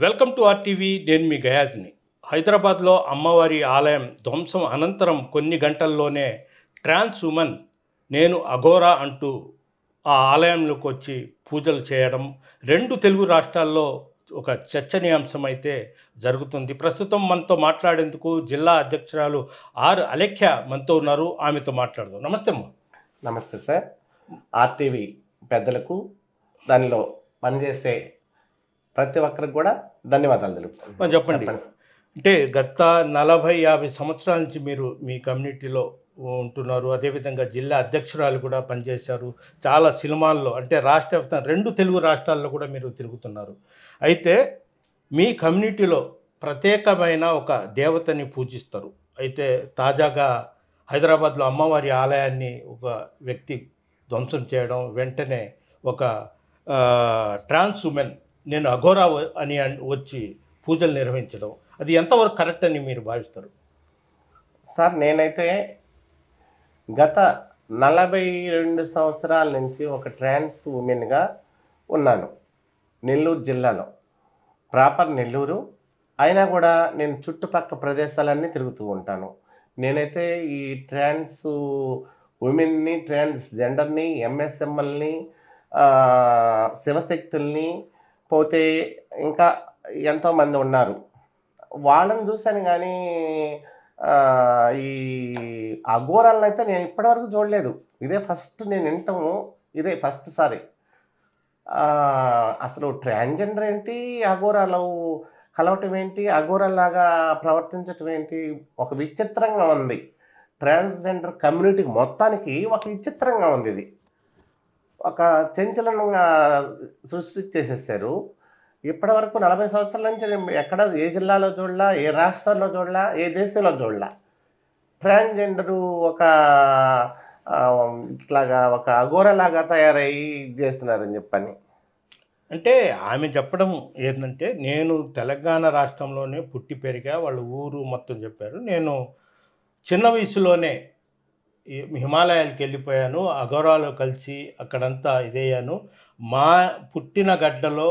Welcome to RTV. నేను మీ గయాజ్ని. హైదరాబాద్లో అమ్మవారి ఆలయం ధ్వంసం అనంతరం కొన్ని గంటల్లోనే ట్రాన్స్ ఉమెన్ నేను అఘోరా అంటూ ఆ ఆలయంలోకి వచ్చి పూజలు చేయడం రెండు తెలుగు రాష్ట్రాల్లో ఒక చర్చనీయాంశం అయితే జరుగుతుంది. ప్రస్తుతం మనతో మాట్లాడేందుకు జిల్లా అధ్యక్షురాలు అలెఖ్య మనతో ఉన్నారు. ఆమెతో మాట్లాడదాం. నమస్తే అమ్మ. నమస్తే సార్. ఆర్టీవీ పెద్దలకు, దానిలో పనిచేసే ప్రతి ఒక్కరికి కూడా ధన్యవాదాలు తెలుపుతాను. చెప్పండి. అంటే గత 40-50 సంవత్సరాల నుంచి మీరు మీ కమ్యూనిటీలో ఉంటున్నారు. అదేవిధంగా జిల్లా అధ్యక్షురాలు కూడా పనిచేశారు. చాలా సినిమాల్లో అంటే రాష్ట్ర వ్యాప్తంగా రెండు తెలుగు రాష్ట్రాల్లో కూడా మీరు తిరుగుతున్నారు. అయితే మీ కమ్యూనిటీలో ప్రత్యేకమైన ఒక దేవతని పూజిస్తారు. అయితే తాజాగా హైదరాబాద్లో అమ్మవారి ఆలయాన్ని ఒక వ్యక్తి ధ్వంసం చేయడం, వెంటనే ఒక ట్రాన్స్ ఉమెన్ నేను అఘోరా అని వచ్చి పూజలు నిర్వహించడం, అది ఎంతవరకు కరెక్ట్ అని మీరు భావిస్తారు? సార్, నేనైతే గత 42 సంవత్సరాల నుంచి ఒక ట్రాన్స్ ఉమెన్గా ఉన్నాను. నెల్లూరు జిల్లాలో, ప్రాపర్ నెల్లూరు అయినా కూడా నేను చుట్టుపక్కల ప్రదేశాలన్నీ తిరుగుతూ ఉంటాను. నేనైతే ఈ ట్రాన్స్ ఉమెన్ని, ట్రాన్స్ జెండర్ని, ఎంఎస్ఎంఎల్ని, శివశక్తుల్ని, పోతే ఇంకా ఎంతోమంది ఉన్నారు, వాళ్ళని చూశాను. కానీ ఈ అఘోరాలను అయితే నేను ఇప్పటివరకు చూడలేదు. ఇదే ఫస్ట్ నేను వింటాము, ఇదే ఫస్ట్ సారి. అసలు ట్రాన్స్జెండర్ ఏంటి, అఘోరాలు కలవటం ఏంటి, అఘోరాలాగా ప్రవర్తించటం ఏంటి, ఒక విచిత్రంగా ఉంది. ట్రాన్స్జెండర్ కమ్యూనిటీ మొత్తానికి ఒక విచిత్రంగా ఉంది. ఇది ఒక చంచలంగా సృష్టించేసేసారు. ఇప్పటివరకు 40 సంవత్సరాల నుంచి నేను ఎక్కడ ఏ జిల్లాలో చూడలా, ఏ రాష్ట్రంలో చూడలా, ఏ దేశంలో చూడలా. ట్రాన్స్జెండరు ఒక ఇట్లాగా ఒక అఘోరలాగా తయారయ్యి చేస్తున్నారని చెప్పని. అంటే ఆమె చెప్పడం ఏంటంటే, నేను తెలంగాణ రాష్ట్రంలోనే పుట్టి పెరిగా, వాళ్ళ ఊరు మొత్తం చెప్పారు. నేను చిన్న వయసులోనే హిమాలయాలకు వెళ్ళిపోయాను, అఘోరాలో కలిసి అక్కడంతా ఇదయ్యాను. మా పుట్టిన గడ్డలో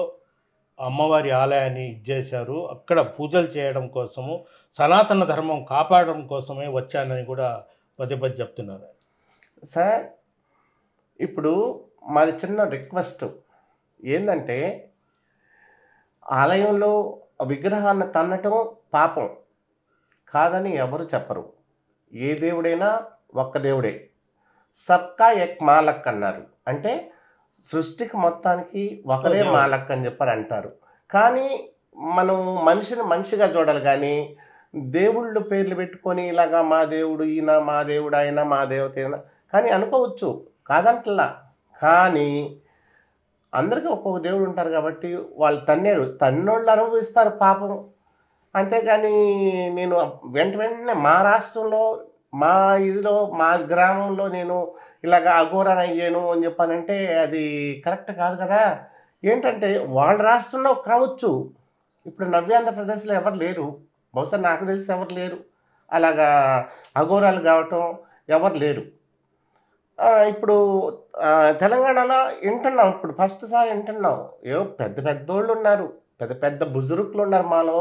అమ్మవారి ఆలయాన్ని ఇచ్చేశారు, అక్కడ పూజలు చేయడం కోసము, సనాతన ధర్మం కాపాడడం కోసమే వచ్చానని కూడా పదే పదే చెప్తున్నారు. సార్, ఇప్పుడు మాది చిన్న రిక్వెస్ట్ ఏంటంటే, ఆలయంలో విగ్రహాన్ని తన్నటం పాపం కాదని ఎవరు చెప్పరు. ఏ దేవుడైనా ఒక్క దేవుడే. సబ్కా ఎక్ మాలక్ అన్నారు. అంటే సృష్టికి మొత్తానికి ఒకరే మాలక్ అని చెప్పని అంటారు. కానీ మనం మనిషిని మనిషిగా చూడాలి, కానీ దేవుళ్ళు పేర్లు పెట్టుకొని ఇలాగా మా దేవుడు ఈయన, మా దేవుడు ఆయన, మా దేవత అయినా కానీ అనుకోవచ్చు, కాదంటలా. కానీ అందరికీ ఒక్కొక్క దేవుడు ఉంటారు కాబట్టి వాళ్ళు తన్నోళ్ళు అనుభవిస్తారు పాపం. అంతేగాని నేను వెంటనే మా రాష్ట్రంలో, మా ఇదిలో, మా గ్రామంలో నేను ఇలాగ అఘోరా అయ్యాను అని చెప్పానంటే అది కరెక్ట్ కాదు కదా. ఏంటంటే వాళ్ళ రాష్ట్రంలో కావచ్చు, ఇప్పుడు నవ్యాంధ్రప్రదేశ్లో ఎవరు లేరు, బహుశా నాకు తెలిసి ఎవరు లేరు అలాగా అఘోరాలు కావటం, ఎవరు లేరు. ఇప్పుడు తెలంగాణలో వింటున్నాం, ఇప్పుడు ఫస్ట్ సారి వింటున్నాం. పెద్ద పెద్దోళ్ళు ఉన్నారు, పెద్ద పెద్ద బుజురుకులు ఉన్నారు మాలో,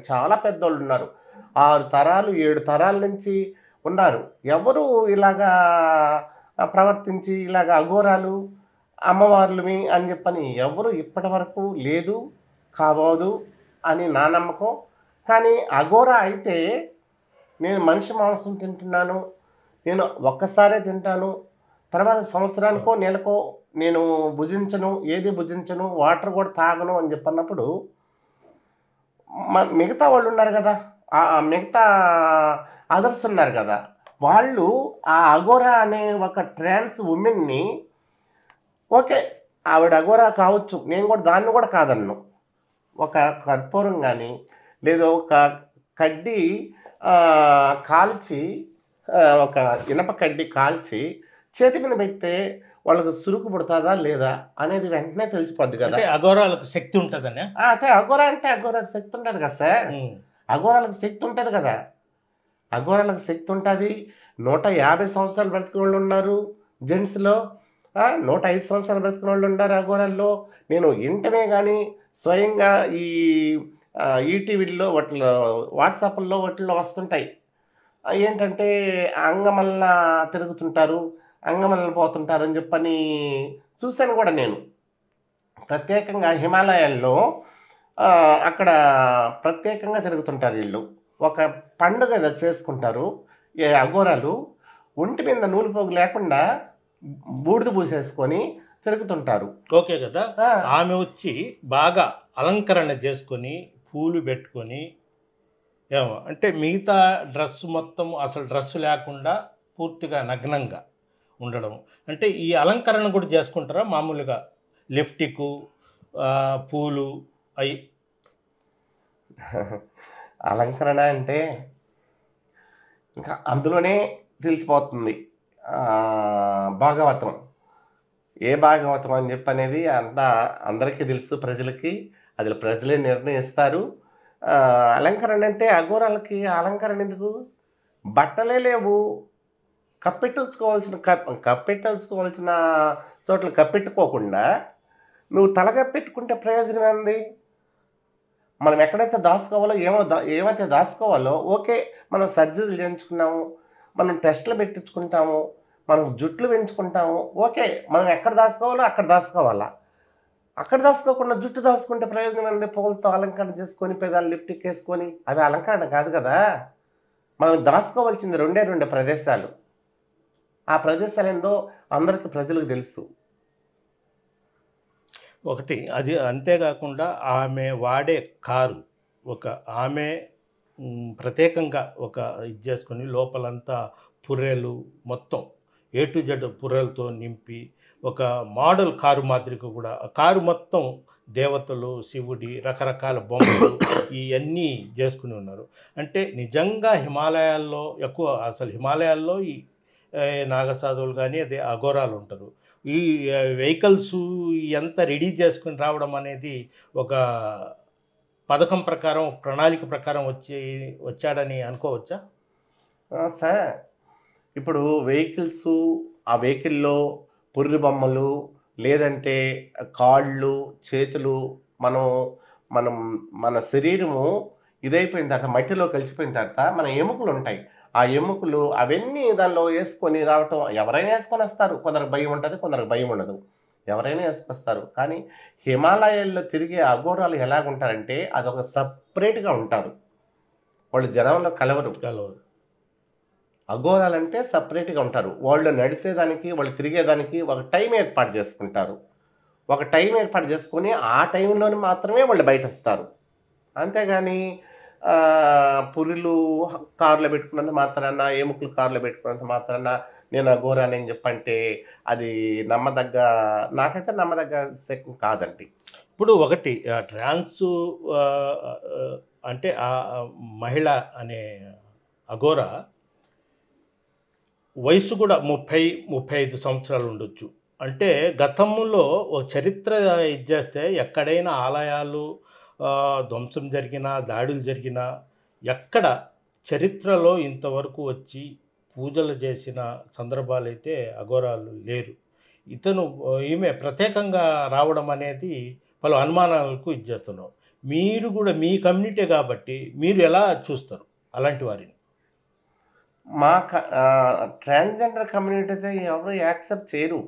చాలా పెద్దోళ్ళు ఉన్నారు. 6 తరాలు 7 తరాల నుంచి ఉన్నారు. ఎవరు ఇలాగా ప్రవర్తించి ఇలాగ అఘోరాలు అమ్మవార్లమి అని చెప్పని ఎవరు ఇప్పటి వరకు లేదు, కాబోదు అని నా నమ్మకం. కానీ అఘోరా అయితే నేను మనిషి మాంసం తింటున్నాను, నేను ఒక్కసారే తింటాను, తర్వాత సంవత్సరానికో నెలకో నేను భుజించను, ఏది భుజించను, వాటర్ కూడా తాగను అని చెప్పన్నప్పుడు మిగతా వాళ్ళు ఉన్నారు కదా, మిగతా అదర్స్ ఉన్నారు కదా, వాళ్ళు ఆ అఘోరా అనే ఒక ట్రాన్స్ ఉమెన్ని, ఓకే ఆవిడ అఘోరా కావచ్చు, నేను కూడా దాన్ని కూడా కాదన్ను. ఒక కర్పూరం కానీ లేదా ఒక కడ్డీ కాల్చి, ఒక ఇనప కడ్డీ కాల్చి చేతి మీద పెడితే వాళ్ళకు సురుకు పుడుతుందా లేదా అనేది వెంటనే తెలిసిపోద్ది కదా. అఘోరాలకు శక్తి ఉంటుందని. అదే అఘోరా అంటే అఘోరాలకు శక్తి ఉంటుంది కదా సార్. అఘోరాలకు శక్తి ఉంటుంది కదా, అఘోరాలకు శక్తి ఉంటుంది. 150 సంవత్సరాలు బ్రతికే వాళ్ళు ఉన్నారు జెంట్స్లో. 105 సంవత్సరాలు బ్రతికిన వాళ్ళు ఉన్నారు అఘోరాల్లో. నేను ఇంటమే కానీ స్వయంగా ఈ ఈటీవీల్లో వాటిలో వాట్సాప్ల్లో వాటిల్లో వస్తుంటాయి. ఏంటంటే అంగమల్ల తిరుగుతుంటారు, అంగమల్ల పోతుంటారు అని చెప్పని చూశాను కూడా నేను. ప్రత్యేకంగా హిమాలయాల్లో అక్కడ ప్రత్యేకంగా తిరుగుతుంటారు వీళ్ళు. ఒక పండుగ చేసుకుంటారు ఈ అఘోరాలు. ఒంటి మీద నూలు పోగు లేకుండా బూడిద పూసేసుకొని తిరుగుతుంటారు. ఓకే కదా. ఆమె వచ్చి బాగా అలంకరణ చేసుకొని పూలు పెట్టుకొని ఏమో అంటే మిగతా డ్రెస్ మొత్తం అసలు డ్రెస్సు లేకుండా పూర్తిగా నగ్నంగా ఉండడం అంటే ఈ అలంకరణ కూడా చేసుకుంటారా మామూలుగా లిప్టిక్ పూలు అవి అలంకరణ అంటే ఇంకా అందులోనే తెలిసిపోతుంది. భాగవతం ఏ భాగవతం అని చెప్పనేది అంతా అందరికీ తెలుసు ప్రజలకి. అది ప్రజలే నిర్ణయిస్తారు. అలంకరణ అంటే అఘోరాలకి అలంకరణ ఎందుకు? బట్టలే లేవు, కప్పెట్టుకోవాల్సిన చోట్ల కప్పెట్టుకోకుండా నువ్వు తలగప్పెట్టుకుంటే ప్రయోజనం ఏంది? మనం ఎక్కడైతే దాచుకోవాలో ఏమైతే దాచుకోవాలో ఓకే, మనం సర్జరీలు చేయించుకున్నాము, మనం టెస్టులు పెట్టించుకుంటాము, మనం జుట్లు పెంచుకుంటాము, ఓకే, మనం ఎక్కడ దాచుకోవాలో అక్కడ దాచుకోవాలా. అక్కడ దాచుకోకుండా జుట్టు దాచుకుంటే ప్రయోజనం ఏంది? పూలతో అలంకరణ చేసుకొని పెదాలు లిప్టిక్ వేసుకొని అవి అలంకరణ కాదు కదా. మనం దాచుకోవాల్సింది రెండే ప్రదేశాలు. ఆ ప్రదేశాలు ఏందో అందరికీ ప్రజలకు తెలుసు. ఒకటి అది. అంతేకాకుండా ఆమె వాడే కారు ఆమె ప్రత్యేకంగా ఇది చేసుకొని లోపలంతా పుర్రెలు మొత్తం A to Z పుర్రెలతో నింపి ఒక మోడల్ కారు మాదిరిగా కూడా కారు మొత్తం దేవతలు, శివుడి, రకరకాల బొమ్మలు ఇవన్నీ చేసుకుని ఉన్నారు. అంటే నిజంగా హిమాలయాల్లో అసలు హిమాలయాల్లో ఈ నాగసాధువులు కానీ అదే అఘోరాలు ఉంటారు. ఈ వెహికల్స్ ఎంత రెడీ చేసుకుని రావడం అనేది ఒక పథకం ప్రకారం, ప్రణాళిక ప్రకారం వచ్చాడని అనుకోవచ్చా? సార్, ఇప్పుడు వెహికల్స్, ఆ వెహికల్లో పుర్రి బొమ్మలు, లేదంటే కాళ్ళు, చేతులు, మన శరీరము ఇదైపోయిన తర్వాత మట్టిలో కలిసిపోయిన తర్వాత మన ఎముకలు ఉంటాయి. ఆ ఎముకలు అవన్నీ దానిలో వేసుకొని రావటం ఎవరైనా వేసుకొని వస్తారు. కొందరికి భయం ఉంటుంది, కొందరికి భయం ఉండదు. ఎవరైనా వేసుకొస్తారు. కానీ హిమాలయాల్లో తిరిగే అఘోరాలు ఎలాగుంటారంటే అదొక సపరేట్గా ఉంటారు. వాళ్ళు జనంలో కలవరు. అఘోరాలంటే సపరేట్గా ఉంటారు. వాళ్ళు నడిచేదానికి, వాళ్ళు తిరిగేదానికి ఒక టైం ఏర్పాటు చేసుకుంటారు. ఒక టైం ఏర్పాటు చేసుకొని ఆ టైంలోనే మాత్రమే వాళ్ళు బయట వస్తారు. అంతేగాని పురులు కారులో పెట్టుకున్నంత మాత్రాన, ఎముకలు కారులో పెట్టుకున్నంత మాత్రాన నేను అఘోరాని అని చెప్పంటే అది నాకైతే నమ్మదగ్గ సెకండ్ కాదండి. ఇప్పుడు ఒకటి ట్రాన్స్ అంటే ఆ మహిళ అనే అఘోరా వయసు కూడా 30-35 సంవత్సరాలు ఉండొచ్చు. అంటే గతంలో ఓ చరిత్ర ఇది చేస్తే ఎక్కడైనా ఆలయాలు ధ్వంసం జరిగినా, దాడులు జరిగినా ఎక్కడ చరిత్రలో ఇంతవరకు వచ్చి పూజలు చేసిన సందర్భాలైతే అఘోరాలు లేరు. ఈమె ప్రత్యేకంగా రావడం అనేది పలు అనుమానాలకు ఇది చేస్తున్నాం. మీరు కూడా మీ కమ్యూనిటీ కాబట్టి మీరు ఎలా చూస్తారు అలాంటి వారిని? మా ట్రాన్స్జెండర్ కమ్యూనిటీ అయితే ఎవరు యాక్సెప్ట్ చేయరు.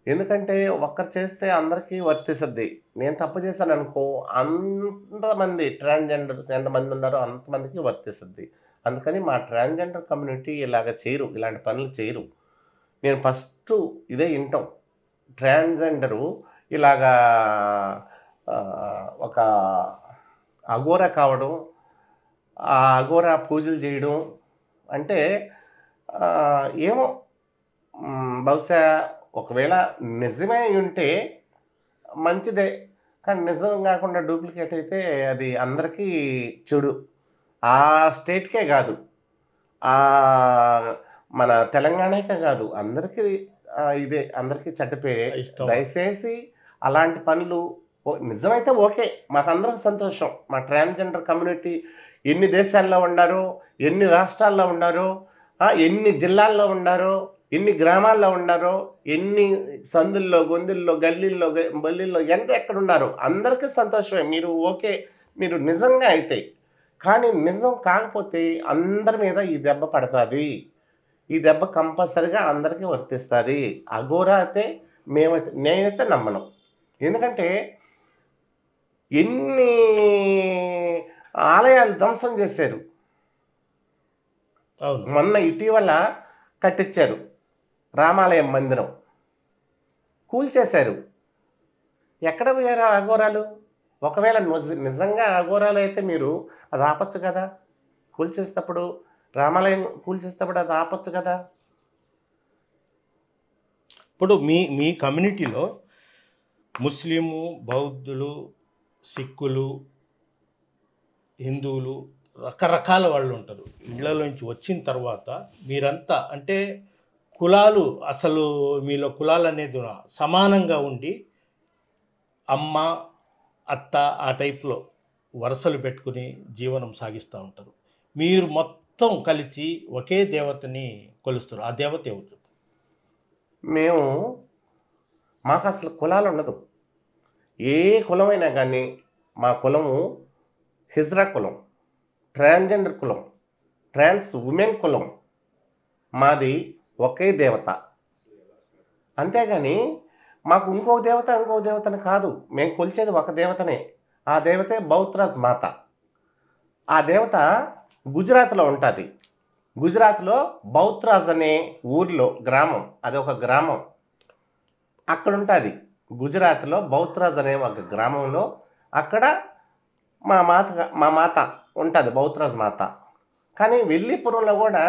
ఎందుకంటే ఒక్కరు చేస్తే అందరికీ వర్తిస్తుంది. నేను తప్పు చేశాను అనుకో, అంతమంది ట్రాన్స్జెండర్స్ ఎంతమంది ఉన్నారో అంతమందికి వర్తిస్తుంది. అందుకని మా ట్రాన్స్జెండర్ కమ్యూనిటీ ఇలాగ చేయరు, ఇలాంటి పనులు చేయరు. నేను ఫస్ట్ ఇదే వింటాం. ట్రాన్స్జెండరు ఇలాగా ఒక అఘోరా కావడం, ఆ అఘోరా పూజలు చేయడం అంటే ఏమో బహుశా ఒకవేళ నిజమే ఉంటే మంచిదే. కానీ నిజం కాకుండా డూప్లికేట్ అయితే అది అందరికీ చెడు. ఆ స్టేట్కే కాదు, మన తెలంగాణకే కాదు, అందరికీ ఇదే, అందరికీ చెడ్డపేరే. దయచేసి అలాంటి పనులు నిజమైతే ఓకే, మాకందరికి సంతోషం. మా ట్రాన్స్జెండర్ కమ్యూనిటీ ఎన్ని దేశాల్లో ఉన్నారో, ఎన్ని రాష్ట్రాల్లో ఉన్నారో, ఎన్ని జిల్లాల్లో ఉన్నారో, ఎన్ని గ్రామాల్లో ఉన్నారో, ఎన్ని సందుల్లో, గొంతుల్లో, గల్లీల్లో, బల్లీల్లో ఎంత ఎక్కడున్నారో అందరికీ సంతోషమే. మీరు ఓకే, మీరు నిజంగా అయితే. కానీ నిజం కాకపోతే అందరి మీద ఈ దెబ్బ పడతది. ఈ దెబ్బ కంపల్సరీగా అందరికీ వర్తిస్తది. అఘోరా అయితే నేనైతే నమ్మను. ఎందుకంటే ఎన్ని ఆలయాలు ధ్వంసం చేశారు. అవును. మొన్న ఇటీవల కట్టించారు రామాలయం మందిరం. కూల్చేశారు. ఎక్కడ పోయారు ఆ అఘోరాలు? ఒకవేళ నిజంగా అఘోరాలు అయితే మీరు అది ఆపచ్చు కదా! కూల్చేసేటప్పుడు రామాలయం కూల్చేసేటప్పుడు అది ఆపచ్చు కదా! ఇప్పుడు మీ కమ్యూనిటీలో ముస్లిము, బౌద్ధులు, సిక్కులు, హిందువులు రకరకాల వాళ్ళు ఉంటారు. ఇళ్లలోంచి వచ్చిన తర్వాత మీరంతా అంటే కులాలు అసలు మీలో కులాలు అనేది సమానంగా ఉండి అమ్మ, అత్త ఆ టైప్‌లో వరుసలు పెట్టుకుని జీవనం సాగిస్తూ ఉంటారు. మీరు మొత్తం కలిసి ఒకే దేవతని కొలుస్తారు. ఆ దేవత ఎవరు? మేము మాకసలు కులాలుండదు. ఏ కులమైనా గానీ, మా కులము హిజ్రా కులం, ట్రాన్స్‌జెండర్ కులం, ట్రాన్స్ వుమెన్ కులం. మాది ఒకే దేవత. అంతేగాని మాకు ఇంకొక దేవతని కాదు. మేము కొలిచేది ఒక దేవతనే. ఆ దేవతే బౌత్రాజ్ మాత. ఆ దేవత గుజరాత్‌లో ఉంటాది. గుజరాత్‌లో బౌత్రాజ్ అనే ఊర్లో గ్రామం. అదొక గ్రామం. అక్కడుంటాది. గుజరాత్‌లో బౌత్రాజ్ అనే ఒక గ్రామంలో అక్కడ మా మాత ఉంటది. బౌత్రాజ్ మాత. కానీ వెల్లీపురంలో గూడా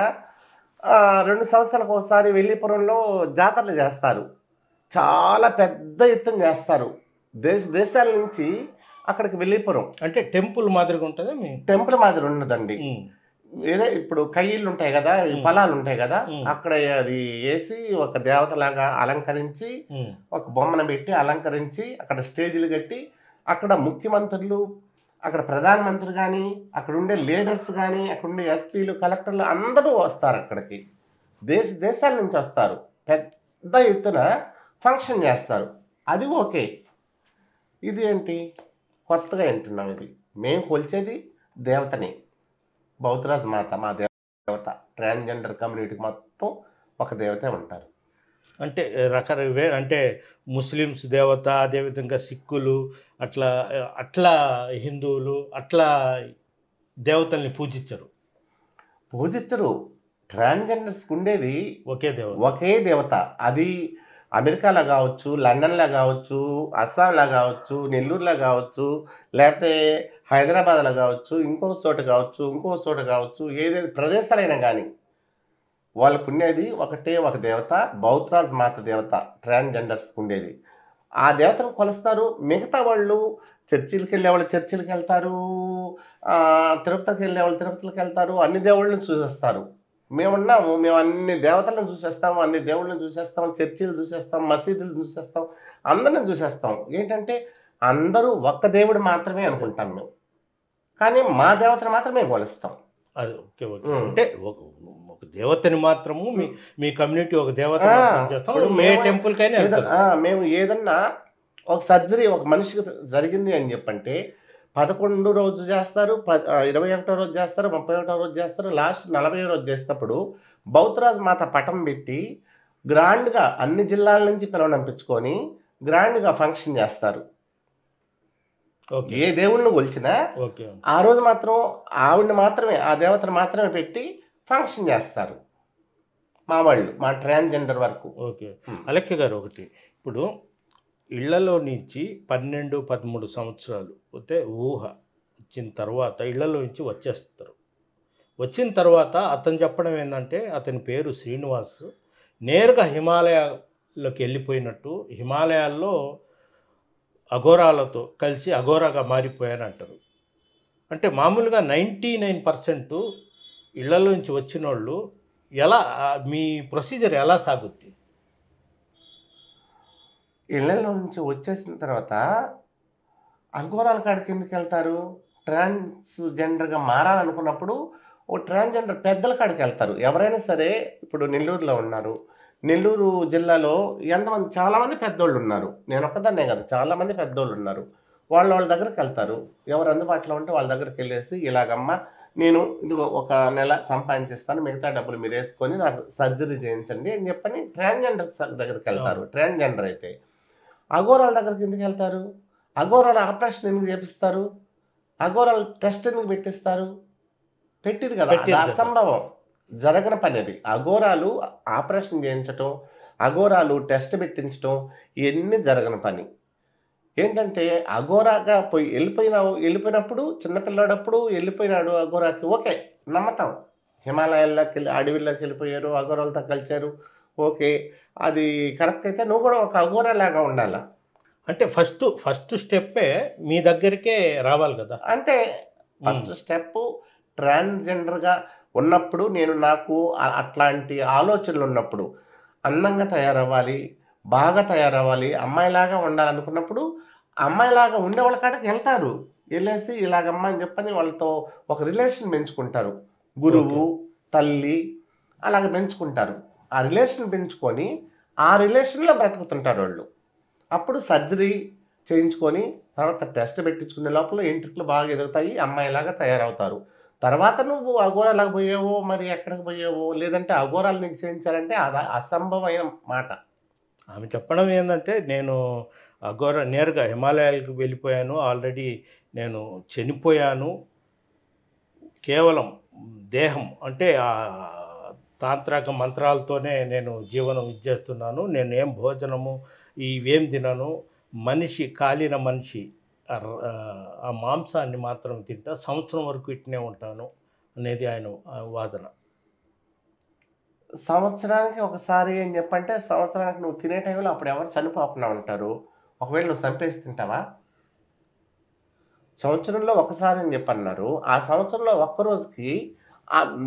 2 సంవత్సరాలకు ఒకసారి వెల్లీపురంలో జాతరలు చేస్తారు. చాలా పెద్ద ఎత్తున చేస్తారు. దేశాల నుంచి అక్కడికి వెల్లీపురం. అంటే టెంపుల్ మాదిరిగా ఉంటదా మీ? టెంపుల్ మాదిరి ఉండదండి. హ్మ్. వేరే ఇప్పుడు కయ్యిళ్ళు ఉంటాయి గదా! పొలాలు ఉంటాయి గదా! అక్కడ అది ఏసి ఒక దేవతలాగా అలంకరించి, ఒక బొమ్మను పెట్టి అలంకరించి, అక్కడ స్టేజీలు కట్టి, అక్కడ ముఖ్యమంత్రులు, అక్కడ ప్రధానమంత్రి గానీ, అక్కడుండే లీడర్స్ గానీ, అక్కడుండే ఎస్పీలు, కలెక్టర్లు అందరూ వస్తారక్కడికి. దేశాల నుంచి వస్తారు. పెద్ద ఎత్తున ఫంక్షన్ చేస్తారు. అది ఓకే. ఇది ఏంటి? కొత్తగా వింటున్నాం ఇది. మేము కొలిచేది దేవతని. బౌత్రాజ్ మాత మా దేవత. ట్రాన్స్‌జెండర్ కమ్యూనిటీకి మొత్తం ఒక దేవతే ఉంటారు. అంటే అంటే ముస్లిమ్స్ దేవత, అదేవిధంగా సిక్కులు అట్లా హిందువులు అట్లా దేవతల్ని పూజించరు. పూజించరు. ట్రాన్స్‌జెండర్స్‌కి ఉండేది ఒకే దేవత. ఒకే దేవత. అది అమెరికాలో గావచ్చు, లండన్‌లో గావచ్చు, అస్సాంలో గావచ్చు, నెల్లూరులో గావచ్చు, లేకపోతే హైదరాబాద్‌లో గావచ్చు, ఇంకో చోట గావచ్చు, ఏదేది ప్రదేశాలైనా గానీ, వాళ్ళకుండేది ఒకటే ఒక దేవత. బౌత్రాజ్ మాత దేవత ట్రాన్స్‌జెండర్స్‌కి ఉండేది. ఆ దేవతను కొలుస్తారు. మిగతా వాళ్ళు చర్చిలకెళ్ళేవాళ్ళు చర్చిలకెళ్తారు. తిరుపతికెళ్ళేవాళ్ళు తిరుపతికెళ్తారు. అన్ని దేవుళ్ళని చూసేస్తారు. మేమున్నాము. మేము అన్ని దేవతలను చూసేస్తాము. అన్ని దేవుళ్ళని చూసేస్తాం. చర్చిలు చూసేస్తాం. మసీదులు చూసేస్తాం. అందరిని చూసేస్తాం. ఏంటంటే అందరూ ఒక్క దేవుడు మాత్రమే అనుకుంటాం మేము. కానీ మా దేవతను మాత్రం మేము కొలుస్తాం. అది ఓకే. అంటే ఒక దేవతని మాత్రము మీ కమ్యూనిటీ ఒక దేవత చేస్తాం. ఏ టెంపుల్‌కైనా వెళ్తారు. మేము ఏదన్నా ఒక సర్జరీ ఒక మనిషికి జరిగింది అని చెప్పంటే 11 రోజు చేస్తారు, 21 రోజు చేస్తారు, 31 రోజు చేస్తారు, లాస్ట్ 40 రోజు చేసేటప్పుడు బౌత్రాజ్ మాత పటం పెట్టి గ్రాండ్‌గా అన్ని జిల్లాల నుంచి పిలవనంపించుకొని గ్రాండ్‌గా ఫంక్షన్ చేస్తారు. ఏ దేవుళ్ళని కొలిచినా ఆ రోజు మాత్రం ఆవిడని మాత్రమే, ఆ దేవతను మాత్రమే పెట్టి ఫంక్షన్ చేస్తారు మా వాళ్ళు, మా ట్రాన్స్‌జెండర్ వరకు. ఓకే. అలెక్క గారు ఒకటి, ఇప్పుడు ఇళ్లలో నుంచి 12, 13 సంవత్సరాలు అయితే ఊహ వచ్చిన తర్వాత ఇళ్లలో నుంచి వచ్చేస్తారు. వచ్చిన తర్వాత అతను చెప్పడం ఏంటంటే అతని పేరు శ్రీనివాస్, నేరుగా హిమాలయాల్లోకి వెళ్ళిపోయినట్టు, హిమాలయాల్లో అఘోరాలతో కలిసి అఘోరాగా మారిపోయారంటారు. అంటే మామూలుగా 99% ఇళ్లలో నుంచి వచ్చిన వాళ్ళు ఎలా, మీ ప్రొసీజర్ ఎలా సాగుద్ది? ఇళ్లలో నుంచి వచ్చేసిన తర్వాత అఘోరాల కాడికి ఎందుకు వెళ్తారు? ట్రాన్స్‌జెండర్‌గా మారాలనుకున్నప్పుడు ఓ ట్రాన్స్‌జెండర్ పెద్దల కాడికి వెళ్తారు. ఎవరైనా సరే ఇప్పుడు నెల్లూరులో ఉన్నారు. నెల్లూరు జిల్లాలో ఎంతమంది చాలామంది పెద్దోళ్ళు ఉన్నారు. నేను ఒక్కదాన్నే కాదు, చాలామంది పెద్దోళ్ళు ఉన్నారు. వాళ్ళ దగ్గరికి వెళ్తారు. ఎవరు అందుబాటులో ఉంటే వాళ్ళ దగ్గరికి వెళ్ళేసి, ఇలాగమ్మా నేను ఇదిగో ఒక నెల సంపాదించిస్తాను, మిగతా డబ్బులు మీరు వేసుకొని నాకు సర్జరీ చేయించండి అని చెప్పని ట్రాన్స్జెండర్స్ దగ్గరికి వెళ్తారు. అవును. ట్రాన్స్జెండర్ అయితే అఘోరాల దగ్గరికి ఎందుకు వెళ్తారు? అఘోరాల ఆపరేషన్ ఎందుకు చేపిస్తారు? అఘోరాలు టెస్ట్ ఎందుకు పెట్టిస్తారు? పెట్టింది కదా, అది పెట్టేది కదా. అసంభవం, జరగని పని అది. అఘోరాలు ఆపరేషన్ చేయించటం, అఘోరాలు టెస్ట్ పెట్టించటం, ఇవన్నీ జరగని పని. ఏంటంటే అఘోరాగా పోయి వెళ్ళిపోయినప్పుడు చిన్నపిల్లాడప్పుడు వెళ్ళిపోయినాడు అఘోరాకి, ఓకే, నమ్మతాం. హిమాలయాల్లోకి వెళ్ళి అడవిలోకి వెళ్ళిపోయారు, అఘోరాలతో కలిశారు, ఓకే, అది కరెక్ట్. అయితే నువ్వు కూడా ఒక అఘోరాలాగా ఉండాలా. అంటే ఫస్ట్ స్టెప్పే మీ దగ్గరికే రావాలి కదా. అంతే. ఫస్ట్ స్టెప్ ట్రాన్స్జెండర్గా ఉన్నప్పుడు నాకు అట్లాంటి ఆలోచనలు ఉన్నప్పుడు అందంగా తయారవ్వాలి, బాగా తయారవ్వాలి, అమ్మాయిలాగా ఉండాలనుకున్నప్పుడు అమ్మాయిలాగా ఉండే వాళ్ళ కాడికి వెళ్తారు. వెళ్ళేసి ఇలాగమ్మా అని చెప్పని వాళ్ళతో ఒక రిలేషన్ పెంచుకుంటారు. గురువు, తల్లి అలాగ పెంచుకుంటారు. ఆ రిలేషన్ పెంచుకొని ఆ రిలేషన్లో బ్రతుకుతుంటారు వాళ్ళు. అప్పుడు సర్జరీ చేయించుకొని తర్వాత టెస్ట్ పెట్టించుకునే లోపల ఎంట్రుకలు బాగా ఎదుగుతాయి, అమ్మాయిలాగా తయారవుతారు. తర్వాత నువ్వు అఘోరాలకు పోయావో, మరి ఎక్కడికి పోయావో, లేదంటే అఘోరాలు నీకు చేయించాలంటే అది అసంభవమైన మాట. ఆమె చెప్పడం ఏందంటే, నేను నేరుగా హిమాలయాలకు వెళ్ళిపోయాను. ఆల్రెడీ నేను చనిపోయాను. కేవలం దేహం అంటే తాంత్రిక మంత్రాలతోనే నేను జీవనం ఇచ్చేస్తున్నాను. నేనేం భోజనము ఇవేం తినను. కాలిన మనిషి ఆ మాంసాన్ని మాత్రం తింటా. సంవత్సరం వరకు ఇట్నే ఉంటాను అనేది ఆయన వాదన. సంవత్సరానికి ఒకసారి అని చెప్పంటే, సంవత్సరానికి నువ్వు తినే టైంలో అప్పుడు ఎవరు చనిపోకుండా ఉంటారు. ఒకవేళ నువ్వు చంపేసి తింటావా? సంవత్సరంలో ఒకసారి అని చెప్పన్నారు. ఆ సంవత్సరంలో ఒక్క రోజుకి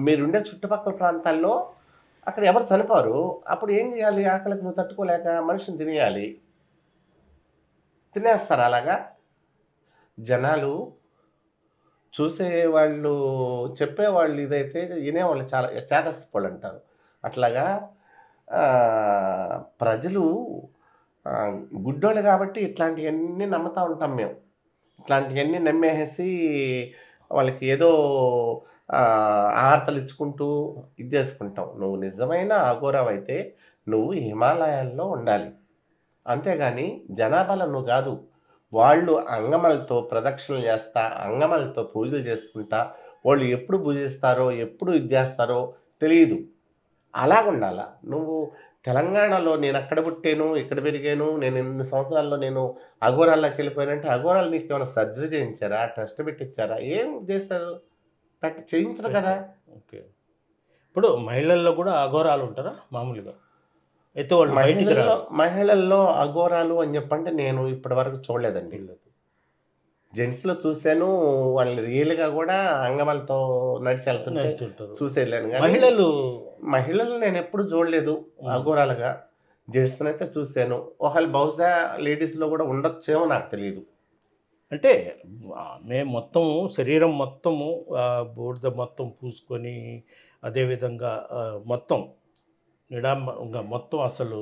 మీరుండే చుట్టుపక్కల ప్రాంతాల్లో అక్కడ ఎవరు చనిపోరు. అప్పుడు ఏం చేయాలి? ఆకలికి నువ్వు తట్టుకోలేక మనిషిని తినేయాలి. తినేస్తారు అలాగా. జనాలు చూసేవాళ్ళు, చెప్పేవాళ్ళు ఇదైతే వినేవాళ్ళు చాలా చేదస్తపోళ్ళు అంటారు. అట్లాగా ప్రజలు గుడ్డోళ్ళు కాబట్టి ఇట్లాంటివన్నీ నమ్ముతూ ఉంటాం మేము. ఇట్లాంటివన్నీ నమ్మేసి వాళ్ళకి ఏదో ఆర్తలు ఇచ్చుకుంటూ ఇది చేసుకుంటాం. నువ్వు నిజమైన అఘోరావైతే నువ్వు హిమాలయాల్లో ఉండాలి. అంతేగాని జనాభాలో నువ్వు కాదు. వాళ్ళు అంగమలతో ప్రదక్షిణలు చేస్తా, అంగమలతో పూజలు చేసుకుంటా, వాళ్ళు ఎప్పుడు పూజిస్తారో, ఎప్పుడు ఇది చేస్తారో తెలియదు. అలాగుండాలా. నువ్వు తెలంగాణలో నేను అక్కడ పుట్టాను, ఇక్కడ పెరిగాను, నేను ఇన్ని సంవత్సరాల్లో నేను అఘోరాల్లోకి వెళ్ళిపోయానంటే, అఘోరాలు నీకు ఏమైనా సర్జరీ చేయించారా? టెస్ట్ పెట్టించారా? ఏం చేశారు? చేయించరు కదా. ఓకే. ఇప్పుడు మహిళల్లో కూడా అఘోరాలు ఉంటారా మామూలుగా? అయితే వాళ్ళు బయటికి రారు. మహిళల్లో అఘోరాలు అని చెప్పంటే నేను ఇప్పటి వరకు చూడలేదండి. జెంట్స్లో చూశాను, వాళ్ళు రియల్గా కూడా అంగమలతో నడిచి వెళ్తుంటే చూసి వెళ్ళాను. కానీ మహిళలు నేను ఎప్పుడు చూడలేదు అఘోరాలుగా. జెంట్స్ని అయితే చూశాను. ఒకవేళ బహుశా లేడీస్లో కూడా ఉండొచ్చేమో, నాకు తెలియదు. అంటే మేము మొత్తము శరీరం మొత్తము బూడిద మొత్తం పూసుకొని, అదేవిధంగా మొత్తం నిడాంబరంగా మొత్తం అసలు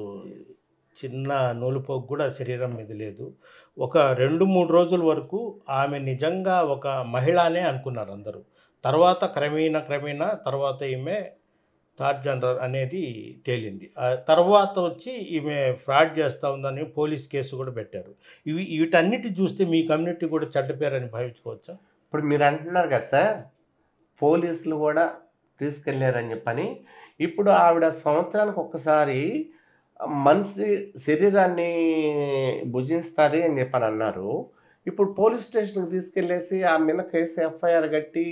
చిన్న నూలుపోగు కూడా శరీరం మీద లేదు. ఒక 2-3 రోజుల వరకు ఆమె నిజంగా ఒక మహిళనే అనుకున్నారు అందరూ. తర్వాత క్రమేణా తర్వాత ఈమె థర్డ్ జెండర్ అనేది తేలింది. తర్వాత వచ్చి ఈమె ఫ్రాడ్ చేస్తూ ఉందని పోలీస్ కేసు కూడా పెట్టారు. వీటన్నిటి చూస్తే మీ కమ్యూనిటీ కూడా చెడ్డ పేరని భావించుకోవచ్చా? ఇప్పుడు మీరు అంటున్నారు కదా సార్, పోలీసులు కూడా తీసుకెళ్ళారని చెప్పని. ఇప్పుడు ఆవిడ సంవత్సరానికి ఒక్కసారి మనిషి శరీరాన్ని భుజిస్తుంది అని చెప్పని అన్నారు. ఇప్పుడు పోలీస్ స్టేషన్కి తీసుకెళ్ళేసి ఆ మీద కేసు ఎఫ్ఐఆర్ కట్టి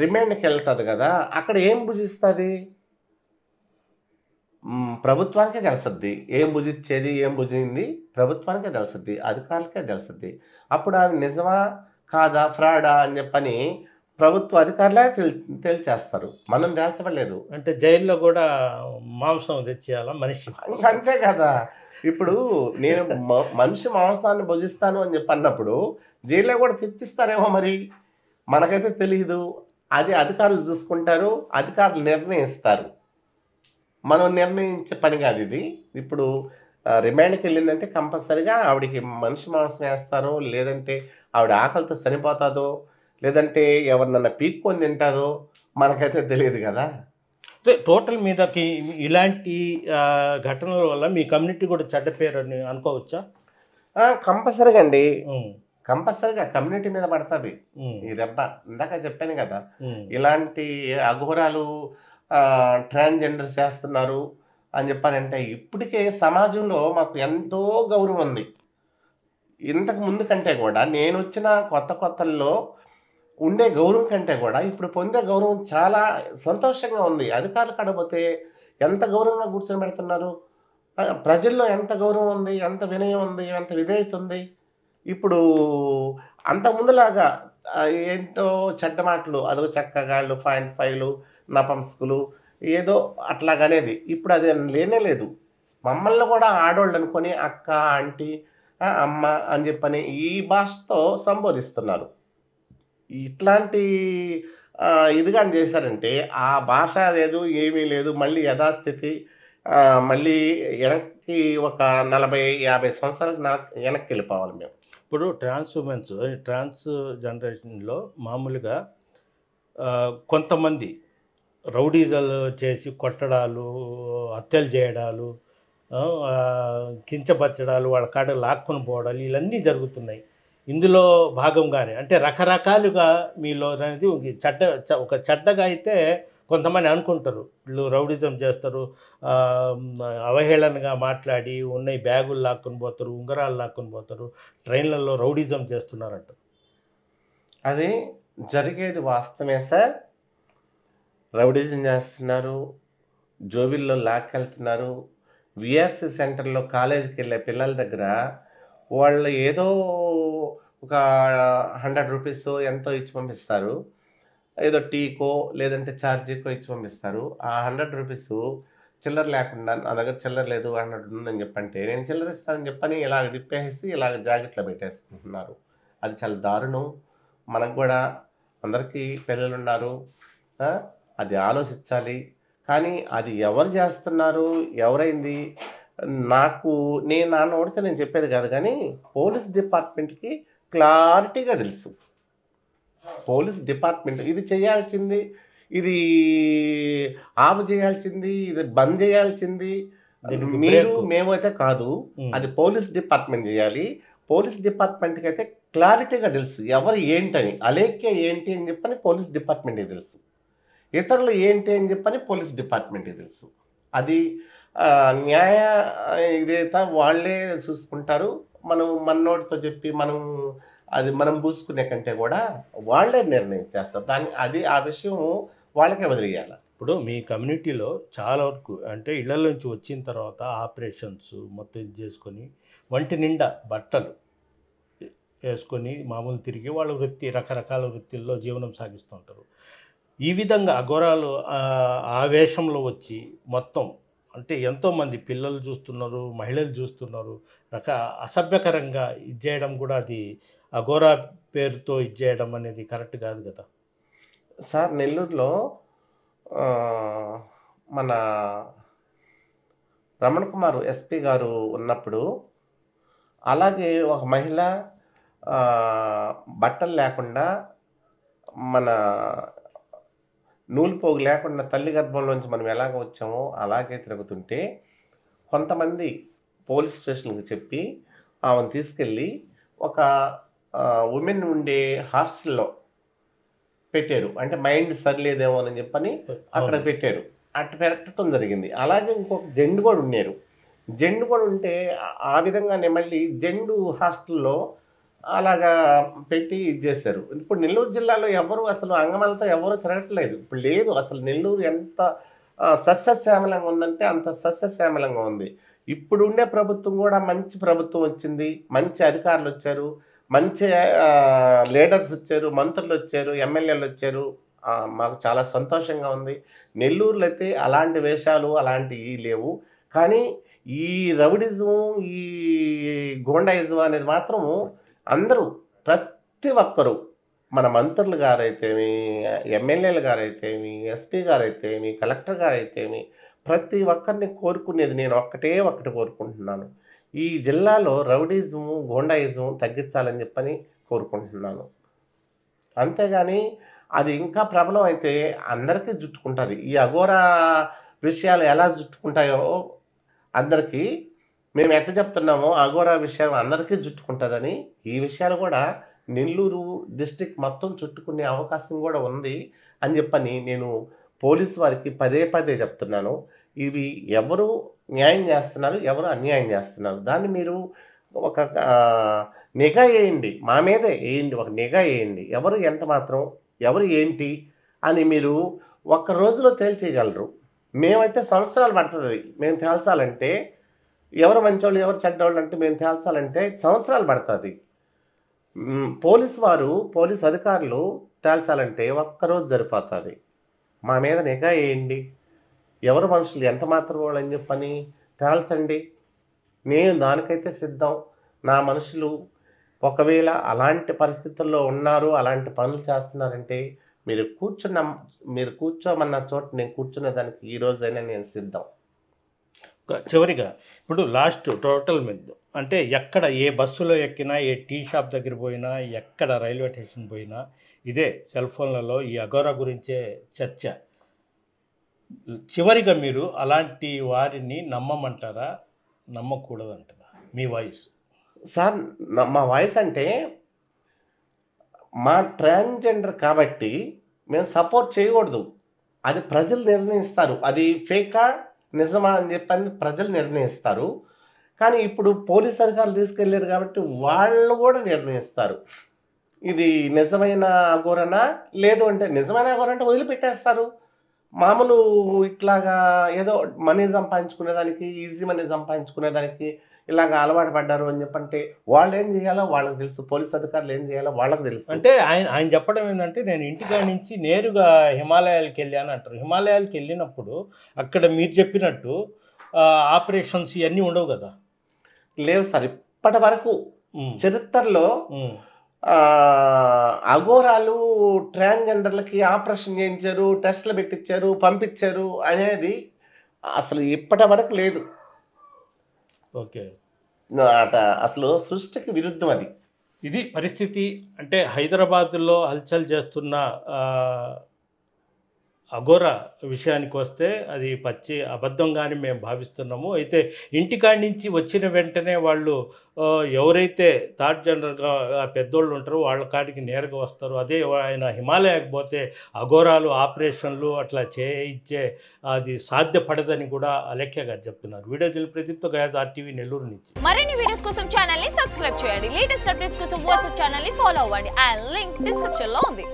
రిమాండ్కి వెళ్తుంది కదా, అక్కడ ఏం భుజిస్తుంది? ప్రభుత్వానికే తెలుస్తుంది ఏం భుజించేది, ఏం భుజింది ప్రభుత్వానికే తెలుస్తుంది, అధికారులకే తెలుస్తుంది. అప్పుడు అవి నిజమా కాదా, ఫ్రాడా అని చెప్పని ప్రభుత్వ అధికారులే తేల్చేస్తారు. మనం తేల్చబడలేదు. అంటే జైల్లో కూడా మాంసం తెచ్చేయాలా మనిషి? అంతే కదా. ఇప్పుడు నేను మనిషి మాంసాన్ని భుజిస్తాను అని చెప్పి అన్నప్పుడు జైల్లో కూడా తెచ్చిస్తారేమో, మరి మనకైతే తెలియదు. అది అధికారులు చూసుకుంటారు, అధికారులు నిర్ణయిస్తారు. మనం నిర్ణయించే పని కాదు ఇది. ఇప్పుడు రిమాండ్‌కి వెళ్ళిందంటే కంపల్సరీగా ఆవిడకి మనిషి మాంసం వేస్తారో, లేదంటే ఆవిడ ఆకలితో చనిపోతాదో, లేదంటే ఎవరినన్నా పీక్కొని తింటాదో మనకైతే తెలీదు కదా! అంటే టోటల్ మీదకి ఇలాంటి ఘటనల వల్ల మీ కమ్యూనిటీ కూడా చెడ్డ పేరని అనుకోవచ్చా? కంపల్సరీగా అండి. హ్మ్. కంపల్సరీగా కమ్యూనిటీ మీద పడతది హ్మ్. ఈ దెబ్బ. ఇందాక చెప్పాను కదా! హ్మ్. ఇలాంటి అఘోరాలు ట్రాన్స్‌జెండర్స్ చేస్తున్నారు అని చెప్పానంటే, ఇప్పటికే సమాజంలో మాకు ఎంతో గౌరవం ఉంది. ఇంతకు ముందు కంటే గూడా నేనొచ్చిన కొత్త కొత్తల్లో ఉండే గౌరవం కంటే గూడా ఇప్పుడు పొందే గౌరవం చాలా సంతోషంగా ఉంది. అధికారుల కాడ పోతే ఎంత గౌరవంగా కూర్చోబెడుతున్నారు. ప్రజల్లో ఎంత గౌరవం ఉంది, ఎంత వినయం ఉంది, ఎంత విధేయత ఉంది. ఇప్పుడు అంతకుముందులాగా ఏంటో చెడ్డ మాటలు, అదో చెక్కగాళ్ళు, పాయింట్ ఫైవ్‌లు, నపంసకులు ఏదో అట్లాగనేది. ఇప్పుడు అది లేనే లేదు. మమ్మల్ని కూడా ఆడోళ్ళనుకోని అక్క, ఆంటీ, అమ్మ అని చెప్పని ఈ భాషతో సంబోధిస్తున్నారు. ఇట్లాంటి ఇది గాని చేశారంటే ఆ భాష లేదు, ఏమీ లేదు. మళ్ళీ యథాస్థితి మళ్ళీ వెనక్కి ఒక 40, 50 సంవత్సరాలకు వెనక్కెళ్ళిపోవాలి మేము. ఇప్పుడు ట్రాన్స్ ఉమెన్స్ ట్రాన్స్ జనరేషన్‌లో మామూలుగా కొంతమంది రౌడీజాలు చేసి కొట్టడాలు, హత్యలు చేయడాలు, కించపరచడాలు, వాళ్ళ కాడ లాక్కొని పోవడాలు ఇవన్నీ జరుగుతున్నాయి. ఇందులో భాగంగానే అంటే రకరకాలుగా మీలో అనేది ఒక చెడ్డగా అయితే కొంతమంది అనుకుంటారు. వీళ్ళు రౌడీజం చేస్తారు. ఆహ్, అవహేళనగా మాట్లాడి ఉన్నయి బ్యాగులు లాక్కొని పోతారు, ఉంగరాలు లాక్కొని పోతారు. ట్రైన్‌లలో రౌడీజం చేస్తున్నారంటారు. అది జరిగేది వాస్తవమే సార్. రౌడీయిజం చేస్తున్నారు. జోబీల్లో లాక్కెళ్తున్నారు. వీఆర్‌సీ సెంటర్‌లో కాలేజీకెళ్ళే పిల్లల దగ్గర వాళ్ళు ఏదో ఒక రూ. 100 ఎంతో ఇచ్చి పంపిస్తారు. ఏదో టీకో లేదంటే చార్జీకో ఇచ్చి పంపిస్తారు. ఆ రూ. 100 చిల్లర లేకుండా నా దగ్గర చిల్లర లేదు 100 ఉందని చెప్పంటే, నేను చిల్లర ఇస్తానని చెప్పని ఇలాగ తిప్పేసేసి ఇలాగ జాకెట్‌లో పెట్టేసుకుంటున్నారు. అది చాలా దారుణం. మనకు గూడా అందరికీ పిల్లలున్నారు. ఆ! అది ఆలోచించాలి. కానీ అది ఎవరు జేస్తున్నారు? ఎవరైంది? నాకు నా నోటితో నేను చెప్పేది కాదు గానీ, పోలీస్ డిపార్ట్‌మెంట్‌కి క్లారిటీగా తెలుసు. పోలీస్ డిపార్ట్‌మెంట్ ఇది చేయాల్సింది, ఇది ఆపు చేయాల్సింది, ఇది బంద్ చేయాల్సింది దీనికి మీరు, బ్రేకు. మేమైతే కాదు. హ్మ్. అది పోలీస్ డిపార్ట్‌మెంట్ చేయాలి. పోలీస్ డిపార్ట్‌మెంట్‌కైతే క్లారిటీగా తెలుసు. ఎవరు ఏంటని. అలేఖ్య ఏంటి అని చెప్పని పోలీస్ డిపార్ట్‌మెంట్‌కి తెలుసు. ఇతరులు ఏంటి అని చెప్పని పోలీస్ డిపార్ట్‌మెంట్‌కి తెలుసు. అది న్యాయ ఇదేత వాళ్ళే చూసుకుంటారు. మనం మన నోటితో చెప్పి మనం పూసుకునే కంటే గూడా వాళ్ళే నిర్ణయం చేస్తారు. అది ఆ విషయం వాళ్ళకే వదిలేయాల. ఇప్పుడు మీ కమ్యూనిటీలో చాలా వరకు అంటే ఇళ్ళలో నుంచి వచ్చిన తర్వాత ఆపరేషన్స్ మొత్తం ఇది చేసుకొని ఒంటి నిండా బట్టలు వేసుకొని మామూలు తిరిగి వాళ్ళ రకరకాల వృత్తుల్లో జీవనం సాగిస్తూ ఉంటారు. ఈ విధంగా అఘోరాలు ఆ వేషంలో వచ్చి మొత్తం అంటే ఎంతోమంది పిల్లలు చూస్తున్నారు, మహిళలు చూస్తున్నారు. అసభ్యకరంగా ఇది చేయడం కూడా అది అఘోరా పేరుతో ఇది చేయడం అనేది కరెక్ట్ కాదు కదా! సార్ నెల్లూరులో ఆహ్, మన రమణ కుమార్ ఎస్పీ గారు ఉన్నప్పుడు అలాగే ఒక మహిళ ఆహ్, బట్టలు లేకుండా మన నూలుపోగు లేకుండా తల్లి గర్భంలోంచి మనం ఎలాగ వచ్చామో అలాగే తిరుగుతుంటే, కొంతమంది పోలీస్ స్టేషన్‌కి చెప్పి ఆమెను తీసుకెళ్ళి ఒక వుమెన్ ఉండే హాస్టల్‌లో పెట్టారు. అంటే మైండ్ సరిలేదేమోనని చెప్పని అక్కడ అవును. పెట్టారు. అట్ట పెట్టటం జరిగింది. అలాగే ఇంకొక జెండు కూడా ఉన్నారు. జెండు కూడా ఉంటే ఆ విధంగానే మళ్ళీ జెండు హాస్టల్‌లో అలాగా పెట్టి ఇది జేశారు. ఇప్పుడు నెల్లూరు జిల్లాలో ఎవరు అసలు అంగమంతా ఎవరు తిరగట్లేదు. ఇప్పుడు లేదు అసలు నెల్లూరు ఎంత సస్యశ్యామలంగా ఉందంటే అంత సస్యశ్యామలంగా ఉంది. ఇప్పుడుండే ప్రభుత్వం గూడా మంచి ప్రభుత్వం వచ్చింది. మంచి అధికారులొచ్చారు. మంచి లీడర్సొచ్చారు, మంత్రులొచ్చారు, ఎమ్మెల్యేలొచ్చారు. మాకు చాలా సంతోషంగా ఉంది. నెల్లూరులో అయితే అలాంటి వేషాలు అలాంటియి లేవు. కానీ ఈ రౌడిజం, ఈ గూండాయిజం అనేది మాత్రం అందరూ ప్రతి ఒక్కరు మన మంత్రులు గారైతేమి, ఎమ్మెల్యేలు గారైతేమి, ఎస్పీ గారైతేమి, కలెక్టర్ గారైతేమి ప్రతి ఒక్కరిని కోరుకునేది నేను ఒకటి కోరుకుంటున్నాను. ఈ జిల్లాలో రౌడీజము, గూండాయిజం తగ్గించాలని చెప్పని కోరుకుంటున్నాను. అంతేగాని అది ఇంకా ప్రబలం అయితే అందరికీ జుట్టుకుంటుంది. ఈ అఘోరా విషయాలు ఎలా జుట్టుకుంటాయో అందరికీ మేము ఎట్లా చెప్తున్నామో అఘోరా విషయం అందరికీ జుట్టుకుంటుందని ఈ విషయాలు కూడా నెల్లూరు డిస్ట్రిక్ట్ మొత్తం చుట్టుకునే అవకాశం కూడా ఉంది అని చెప్పని నేను పోలీసు వారికి పదే చెప్తున్నాను. ఇవి ఎవరు న్యాయం చేస్తున్నారు, ఎవరు అన్యాయం చేస్తున్నారు, దాన్ని మీరు ఒక నిఘా వేయండి, మా మీదే వేయండి, ఒక నిఘా వేయండి. ఎవరు ఎంత మాత్రం, ఎవరు ఏంటి అని మీరు ఒక్క రోజులో తేల్చేయగలరు. మేమైతే సంవత్సరాలు పడుతుంది మేము తేల్చాలంటే, ఎవరు మంచోళ్ళు ఎవరు చెడ్డోళ్ళు అంటే మేము తేల్చాలంటే సంవత్సరాలు పడుతుంది. పోలీసు అధికారులు తేల్చాలంటే ఒక్కరోజు సరిపోతుంది. మా మీద నిఘా వేయండి, ఎవరు మనుషులు ఎంత మాత్రం వాళ్ళు అని చెప్పని తేల్చండి. నేను దానికైతే సిద్ధం. నా మనుషులు ఒకవేళ అలాంటి పరిస్థితుల్లో ఉన్నారు, అలాంటి పనులు చేస్తున్నారంటే మీరు కూర్చోమన్న చోట నేను కూర్చునే దానికి ఈ రోజైనా నేను సిద్ధం. చివరిగా ఇప్పుడు లాస్ట్ టోటల్ మీద అంటే ఎక్కడ ఏ బస్సులో ఎక్కినా, ఏ టీ షాప్ దగ్గర పోయినా, ఎక్కడ రైల్వే స్టేషన్ పోయినా ఇదే సెల్ ఫోన్లలో ఈ అఘోరా గురించే చర్చ. చివరిగా మీరు అలాంటి వారిని నమ్మమంటారా, నమ్మకూడదంటారా? మీ వాయిస్ సార్, మా వాయిస్ అంటే మా ట్రాన్స్జెండర్ కాబట్టి మేము సపోర్ట్ చేయకూడదు. అది ప్రజలు నిర్ణయిస్తారు. అది ఫేకా నిజమా అని చెప్పని ప్రజలు నిర్ణయిస్తారు. కానీ ఇప్పుడు పోలీస్ అధికారులు తీసుకెళ్ళారు కాబట్టి వాళ్ళు కూడా నిర్ణయిస్తారు. ఇది నిజమైన అఘోరనా, లేదు అంటే నిజమైన అఘోర అంటే వదిలిపెట్టేస్తారు. మామూలు ఇట్లాగా ఏదో మనీ సంపాదించుకునేదానికి, ఈజీ మనీ సంపాదించుకునేదానికి ఇలాగ అలవాటు పడ్డారు అని చెప్పంటే వాళ్ళు ఏం చేయాలో వాళ్ళకి తెలుసు, పోలీస్ అధికారులు ఏం చేయాలో వాళ్ళకి తెలుసు. అంటే ఆయన చెప్పడం ఏంటంటే, నేను ఇంటికాడ నుంచి నేరుగా హిమాలయాలకు వెళ్ళాను అంటారు. హిమాలయాలకు వెళ్ళినప్పుడు అక్కడ మీరు చెప్పినట్టు ఆపరేషన్స్ ఇవన్నీ ఉండవు కదా? లేవు సార్. ఇప్పటి వరకు చరిత్రలో అఘోరాలు ట్రాన్స్జెండర్లకి ఆపరేషన్ చేయించారు, టెస్టులు పెట్టించారు, పంపించారు అనేది అసలు ఇప్పటి వరకు లేదు. ఓకే, అసలు సృష్టికి విరుద్ధం అది. ఇది పరిస్థితి. అంటే హైదరాబాదులో హల్చల్ చేస్తున్న అఘోరా విషయానికి వస్తే అది పచ్చి అబద్ధంగానే మేము భావిస్తున్నాము. అయితే ఇంటికాడి నుంచి వచ్చిన వెంటనే వాళ్ళు ఎవరైతే థర్డ్ జనరల్గా పెద్దోళ్ళు ఉంటారో వాళ్ళ కాడికి నేరుగా వస్తారు. అదే ఆయన హిమాలయాకి పోతే అఘోరాలు ఆపరేషన్లు అట్లా చేయించే అది సాధ్యపడదని కూడా అలేఖ్య గారు చెప్తున్నారు. వీడియో జల్ ప్రదీప్తో గయాజ్ RTV నెల్లూరు నుంచి. మరిన్ని వీడియోస్ కోసం ఛానల్ ని సబ్స్క్రైబ్ చేయండి. లేటెస్ట్ అప్డేట్స్ కోసం వాట్సాప్ ఛానల్ ని ఫాలో అవ్వండి. ఆ లింక్ డిస్క్రిప్షన్ లో ఉంది.